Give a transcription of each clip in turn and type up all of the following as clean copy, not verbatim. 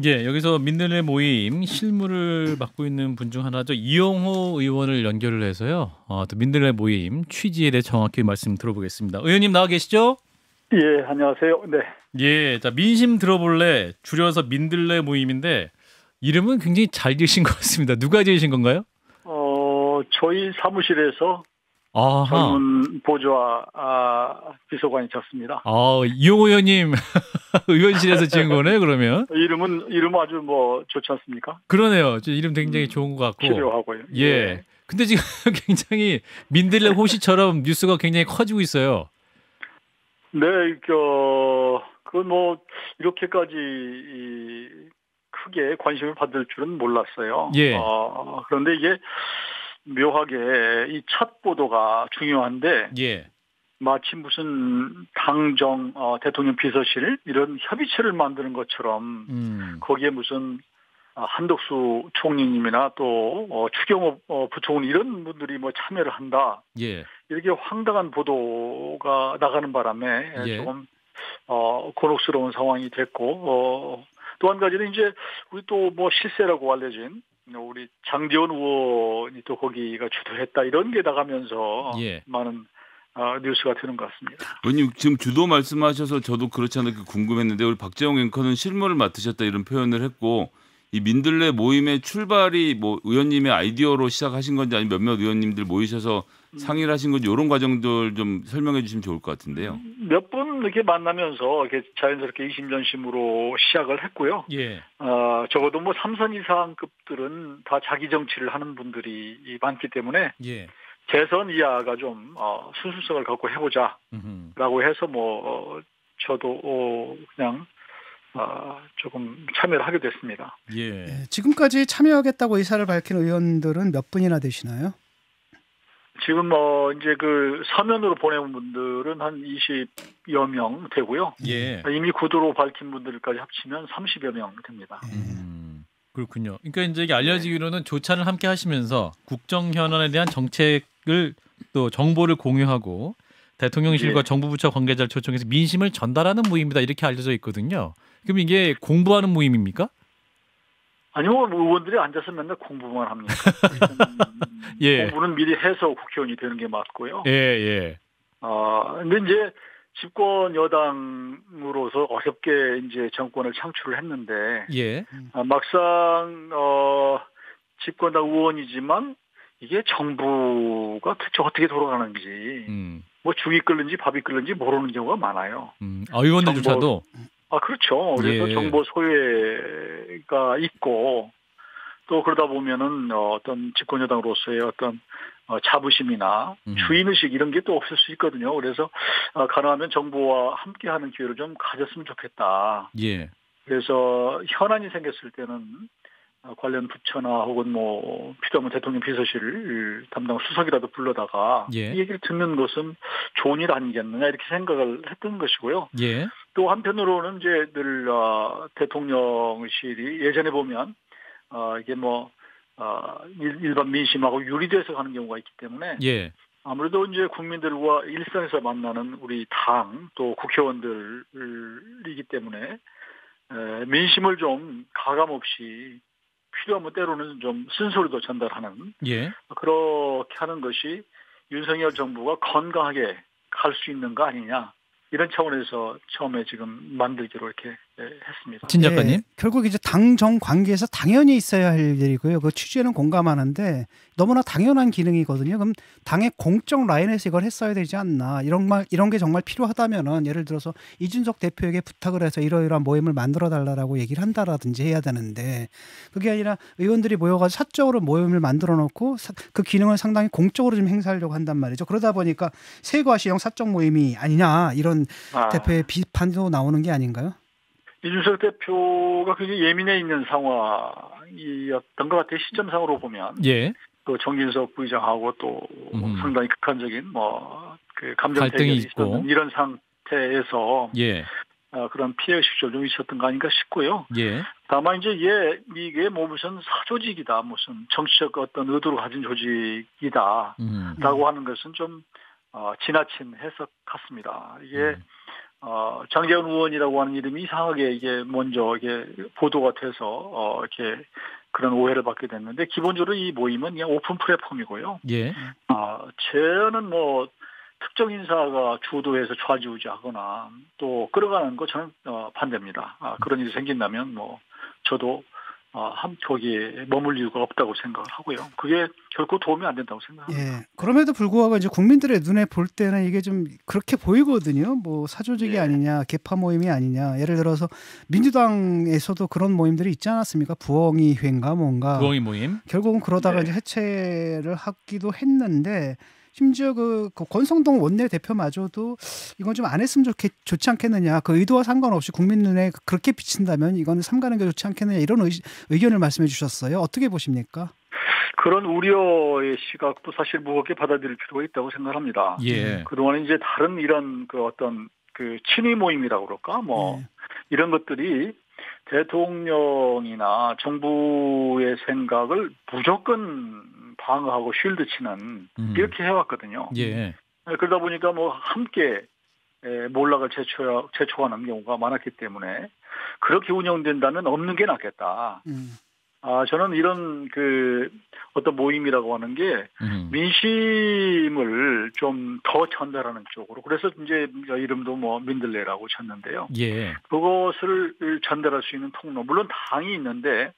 예, 여기서 민들레 모임 실무를 맡고 있는 분 중 하나죠. 이용호 의원을 연결을 해서요. 또 민들레 모임 취지에 대해 정확히 말씀 들어보겠습니다. 의원님 나와 계시죠? 예, 안녕하세요. 네. 예, 자 민심 들어볼래 줄여서 민들레 모임인데 이름은 굉장히 잘 지으신 것 같습니다. 누가 지으신 건가요? 저희 사무실에서 아하. 젊은 보좌 비서관이 졌습니다. 이용호 의원님 의원실에서 지은 거네 그러면. 이름 아주 좋지 않습니까? 그러네요. 저 이름 굉장히 좋은 것 같고. 필요하고요. 예. 근데 지금 굉장히 민들레 호시처럼 뉴스가 굉장히 커지고 있어요. 네, 이렇게까지 크게 관심을 받을 줄은 몰랐어요. 예. 그런데 이게 묘하게 이 첫 보도가 중요한데, 예. 마치 무슨 당정, 대통령 비서실 이런 협의체를 만드는 것처럼 거기에 무슨 한덕수 총리님이나 또 추경호 부총리 이런 분들이 참여를 한다. 예. 이렇게 황당한 보도가 나가는 바람에 예. 조금 곤혹스러운 상황이 됐고, 또 한 가지는 이제 우리 또 실세라고 알려진 우리 장제원 의원이 또 거기가 주도했다 이런 게 나가면서 예. 많은 뉴스가 되는 것 같습니다. 의원님 지금 주도 말씀하셔서 저도 그렇지 않을까 궁금했는데 우리 박재홍 앵커는 실무를 맡으셨다 이런 표현을 했고 이 민들레 모임의 출발이 의원님의 아이디어로 시작하신 건지 아니면 몇몇 의원님들 모이셔서 상의를 하신 건지 이런 과정들 좀 설명해 주시면 좋을 것 같은데요. 몇 분 이렇게 만나면서 이렇게 자연스럽게 이심전심으로 시작을 했고요. 예. 적어도 3선 이상급들은 다 자기 정치를 하는 분들이 많기 때문에 예. 대선 이하가 좀 순수성을 갖고 해보자라고 해서 저도 그냥 조금 참여를 하게 됐습니다. 예. 네, 지금까지 참여하겠다고 의사를 밝힌 의원들은 몇 분이나 되시나요? 지금 이제 서면으로 보내온 분들은 한 20여 명 되고요. 예. 이미 구두로 밝힌 분들까지 합치면 30여 명 됩니다. 그렇군요. 그러니까 이제 이게 알려지기로는 조찬을 함께 하시면서 국정 현안에 대한 정책을 또 정보를 공유하고 대통령실과 정부 부처 관계자를 초청해서 민심을 전달하는 모임이다 이렇게 알려져 있거든요. 그럼 이게 공부하는 모임입니까? 아니요, 의원들이 앉아서 맨날 공부만 합니다. 예. 공부는 미리 해서 국회의원이 되는 게 맞고요. 예, 예. 근데 이제 집권 여당으로서 어렵게 이제 정권을 창출을 했는데, 예. 막상 집권당 의원이지만 이게 정부가 대체 어떻게 돌아가는지, 죽이 끓는지 밥이 끓는지 모르는 경우가 많아요. 의원들조차도. 그렇죠. 그래서 예. 정보 소외가 있고 또 그러다 보면은 어떤 집권 여당으로서의 어떤 자부심이나 주인의식 이런 게 또 없을 수 있거든요. 그래서 가능하면 정부와 함께하는 기회를 좀 가졌으면 좋겠다. 예. 그래서 현안이 생겼을 때는 관련 부처나 혹은 필요하면 대통령 비서실 담당 수석이라도 불러다가 예. 이 얘기를 듣는 것은 좋은 일 아니겠느냐 이렇게 생각을 했던 것이고요. 예. 또 한편으로는 이제 늘 대통령실이 예전에 보면 이게 일반 민심하고 유리돼서 가는 경우가 있기 때문에 예. 아무래도 이제 국민들과 일상에서 만나는 우리 당 또 국회의원들이기 때문에 민심을 좀 가감 없이 필요하면 때로는 좀 쓴소리도 전달하는 예. 그렇게 하는 것이 윤석열 정부가 건강하게 갈 수 있는 거 아니냐 이런 차원에서 처음에 지금 만들기로 이렇게 했습니다. 진 작가님. 네, 결국 이제 당정 관계에서 당연히 있어야 할 일이고요. 그 취지에는 공감하는데 너무나 당연한 기능이거든요. 그럼 당의 공적 라인에서 이걸 했어야 되지 않나. 이런 게 정말 필요하다면은 예를 들어서 이준석 대표에게 부탁을 해서 이러이러한 모임을 만들어 달라고 얘기를 한다라든지 해야 되는데 그게 아니라 의원들이 모여가지고 사적으로 모임을 만들어 놓고 그 기능을 상당히 공적으로 좀 행사하려고 한단 말이죠. 그러다 보니까 세과시형 사적 모임이 아니냐 이런 대표의 비판도 나오는 게 아닌가요? 이준석 대표가 굉장히 예민해 있는 상황이었던 것 같아요. 시점상으로 보면. 예. 또 정진석 부의장하고 또 상당히 극한적인 그 감정 갈등이 대결이 있고 있었는 이런 상태에서 예. 그런 피해의식도 좀 있었던 거 아닌가 싶고요. 예. 다만 이제 이게 무슨 사조직이다, 무슨 정치적 어떤 의도를 가진 조직이다라고 하는 것은 좀 지나친 해석 같습니다. 이게 장재원 의원이라고 하는 이름이 이상하게 이게 먼저 이게 보도가 돼서 이렇게 그런 오해를 받게 됐는데 기본적으로 이 모임은 그냥 오픈 플랫폼이고요. 예. 저는 뭐 특정 인사가 주도해서 좌지우지하거나 또 끌어가는 거 저는 반대입니다. 그런 일이 생긴다면 뭐 저도 거기에 머물 이유가 없다고 생각을 하고요. 그게 결코 도움이 안 된다고 생각합니다. 예. 그럼에도 불구하고 이제 국민들의 눈에 볼 때는 이게 좀 그렇게 보이거든요. 뭐 사조직이 예. 아니냐, 개파 모임이 아니냐. 예를 들어서 민주당에서도 그런 모임들이 있지 않았습니까? 부엉이 회인가 뭔가. 부엉이 모임. 결국은 그러다가 네. 이제 해체를 하기도 했는데 심지어 그 권성동 원내대표마저도 이건 좀 안 했으면 좋지 않겠느냐. 그 의도와 상관없이 국민 눈에 그렇게 비친다면 이거는 삼가는 게 좋지 않겠느냐. 이런 의견을 말씀해 주셨어요. 어떻게 보십니까? 그런 우려의 시각도 사실 무겁게 받아들일 필요가 있다고 생각합니다. 예. 그동안 이제 다른 이런 그 어떤 그 친위 모임이라고 그럴까 뭐 이런 것들이 대통령이나 정부의 생각을 무조건 방어하고 쉴드 치는 이렇게 해왔거든요. 예. 그러다 보니까 뭐 함께 몰락을 재촉하는 경우가 많았기 때문에 그렇게 운영된다면 없는 게 낫겠다. 저는 이런 그 어떤 모임이라고 하는 게 민심을 좀 더 전달하는 쪽으로 그래서 이제 이름도 뭐 민들레라고 쳤는데요. 예. 그것을 전달할 수 있는 통로 물론 당이 있는데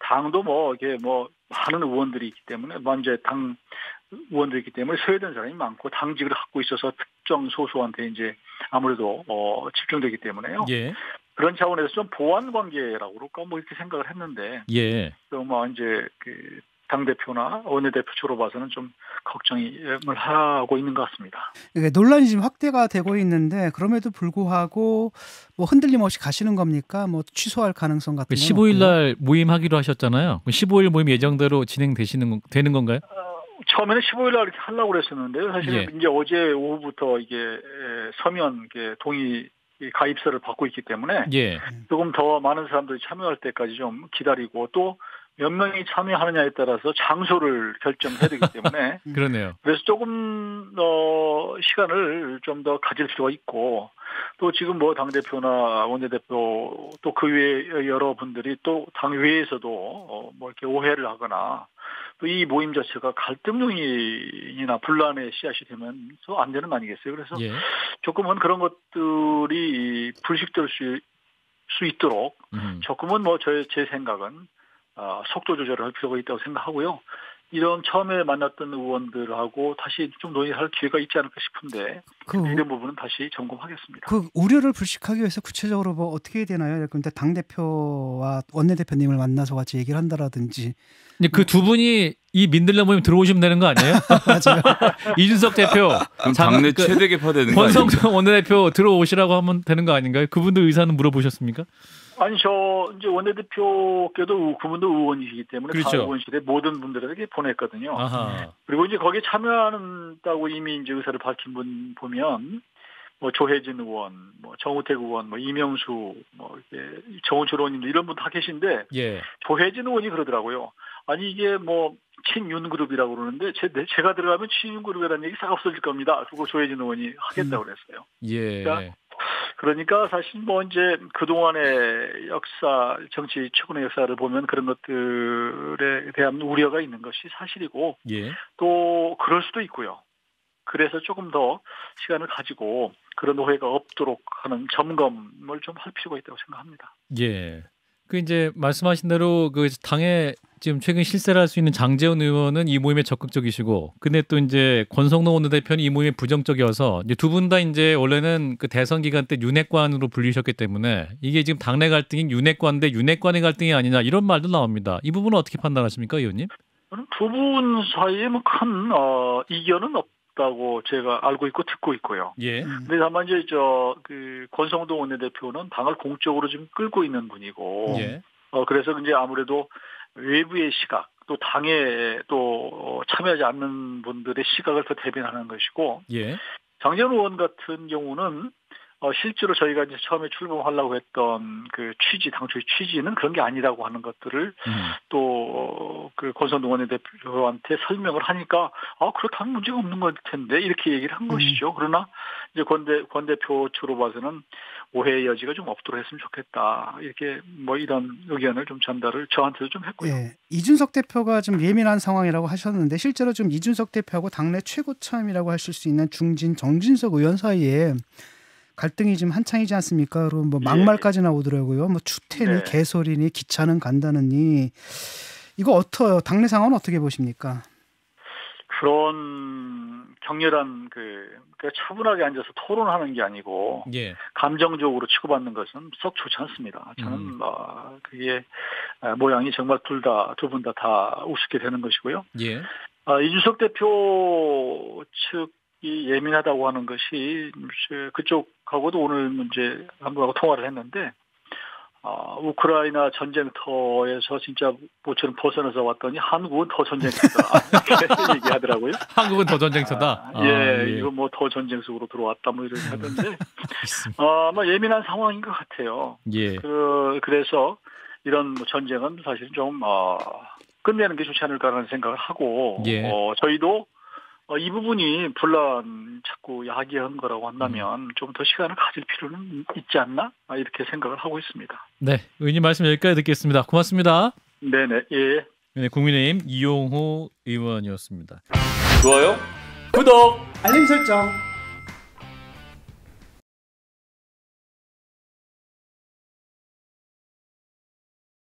당도 뭐 이게 뭐 많은 의원들이 있기 때문에 먼저 당 의원들이 있기 때문에 소외된 사람이 많고 당직을 갖고 있어서 특정 소수한테 이제 아무래도 집중되기 때문에요. 예. 그런 차원에서 좀 보완 관계라고 그럴까 뭐 이렇게 생각을 했는데 예. 또 뭐 이제 그 당 대표나 원내대표 쪽으로 봐서는 좀 걱정을 하고 있는 것 같습니다. 논란이 지금 확대가 되고 있는데 그럼에도 불구하고 뭐 흔들림 없이 가시는 겁니까? 뭐 취소할 가능성 같은 건 15일 날 모임하기로 하셨잖아요. 15일 모임 예정대로 되는 건가요? 처음에는 15일 날 이렇게 하려고 그랬었는데요. 사실 예. 이제 어제 오후부터 이게 서면 동의 가입서를 받고 있기 때문에 예. 조금 더 많은 사람들이 참여할 때까지 좀 기다리고 또 몇 명이 참여하느냐에 따라서 장소를 결정해야 되기 때문에 그러네요. 그래서 조금 시간을 좀 더 가질 필요가 있고 또 지금 뭐 당대표나 원내대표 또 그 외에 여러분들이 또 당외에서도 뭐 이렇게 오해를 하거나 또 이 모임 자체가 갈등 요인이나 분란의 씨앗이 되면 안 되는 거 아니겠어요? 그래서 예. 조금은 그런 것들이 불식될 수 있도록 조금은 뭐 제 생각은 속도 조절을 할 필요가 있다고 생각하고요. 이런 처음에 만났던 의원들하고 다시 좀 논의할 기회가 있지 않을까 싶은데 이런 부분은 다시 점검하겠습니다. 그 우려를 불식하기 위해서 구체적으로 뭐 어떻게 해야 되나요? 그런데 당 대표와 원내 대표님을 만나서 같이 얘기를 한다라든지. 그 두 분이 이 민들레 모임 들어오시면 되는 거 아니에요? 맞아요. 이준석 대표, 그럼 당내 최대 개파 되는 거 아니에요? 권성동 원내대표 들어오시라고 하면 되는 거 아닌가요? 그분들 의사는 물어보셨습니까? 아니 이제 원내대표께도 그분도 의원이시기 때문에 그렇죠. 다 의원실에 모든 분들에게 보냈거든요. 아하. 그리고 이제 거기에 참여한다고 이미 이제 의사를 밝힌 분 보면 뭐 조혜진 의원, 뭐 정우택 의원, 뭐 이명수, 뭐 이렇게 정우철 의원님도 이런 분 다 계신데 예. 조혜진 의원이 그러더라고요. 아니 이게 뭐 친윤 그룹이라고 그러는데 제가 들어가면 친윤 그룹이라는 얘기 싹 없어질 겁니다. 그거 조혜진 의원이 하겠다고 그랬어요. 예. 그러니까 사실 뭐 이제 그동안의 역사, 정치 최근의 역사를 보면 그런 것들에 대한 우려가 있는 것이 사실이고 예. 또 그럴 수도 있고요. 그래서 조금 더 시간을 가지고 그런 오해가 없도록 하는 점검을 좀 할 필요가 있다고 생각합니다. 예. 그 이제 말씀하신 대로 그 당에 지금 최근 실세를 할 수 있는 장제원 의원은 이 모임에 적극적이시고, 근데 또 이제 권성동 원내대표는 이 모임에 부정적이어서 이제 두 분 다 이제 원래는 그 대선 기간 때 윤핵관으로 불리셨기 때문에 이게 지금 당내 갈등인 윤핵관 대 윤핵관의 갈등이 아니냐 이런 말도 나옵니다. 이 부분은 어떻게 판단하십니까, 의원님? 저는 두 분 사이에 뭐 큰 이견은 없다고 제가 알고 있고 듣고 있고요. 예. 근데 다만 이제 그 권성동 원내대표는 당을 공적으로 좀 끌고 있는 분이고, 예. 그래서 이제 아무래도 외부의 시각, 또 당에 또 참여하지 않는 분들의 시각을 더 대변하는 것이고, 예. 장제원 의원 같은 경우는 실제로 저희가 이제 처음에 출범하려고 했던 그 당초의 취지는 그런 게 아니라고 하는 것들을 또 그 권선동 원내대표한테 설명을 하니까 그렇다면 문제가 없는 것 텐데 이렇게 얘기를 한 것이죠. 그러나 이제 권 대표 측으로 봐서는 오해의 여지가 좀 없도록 했으면 좋겠다. 이렇게 뭐 이런 의견을 좀 전달을 저한테도 좀 했고요. 예, 이준석 대표가 좀 예민한 상황이라고 하셨는데 실제로 좀 이준석 대표하고 당내 최고참이라고 하실 수 있는 중진 정진석 의원 사이에 갈등이 지금 한창이지 않습니까? 그리고 뭐 막말까지 나오더라고요. 뭐 추태니 개소리니 기차는 간다느니 이거 당내 상황은 어떻게 보십니까? 그런 격렬한 차분하게 앉아서 토론하는 게 아니고 감정적으로 치고받는 것은 썩 좋지 않습니다. 저는 그게 모양이 정말 두 분 다 우습게 되는 것이고요. 이준석 대표 측이 예민하다고 하는 것이 그쪽하고도 오늘 이제 한 분하고 통화를 했는데 우크라이나 전쟁터에서 진짜 모처럼 벗어나서 왔더니 한국은 더 전쟁터다 이렇게 얘기하더라고요. 한국은 더 전쟁터다. 이거 뭐 더 전쟁 속으로 들어왔다 뭐 이런 하던데 뭐 예민한 상황인 것 같아요. 그래서 이런 전쟁은 사실 좀 끝내는 게 좋지 않을까라는 생각을 하고 저희도 이 부분이 분란 자꾸 야기한 거라고 한다면 좀 더 시간을 가질 필요는 있지 않나 이렇게 생각을 하고 있습니다. 네, 의원님 말씀 여기까지 듣겠습니다. 고맙습니다. 네네. 네, 국민의힘 이용호 의원이었습니다. 좋아요, 구독, 알림 설정.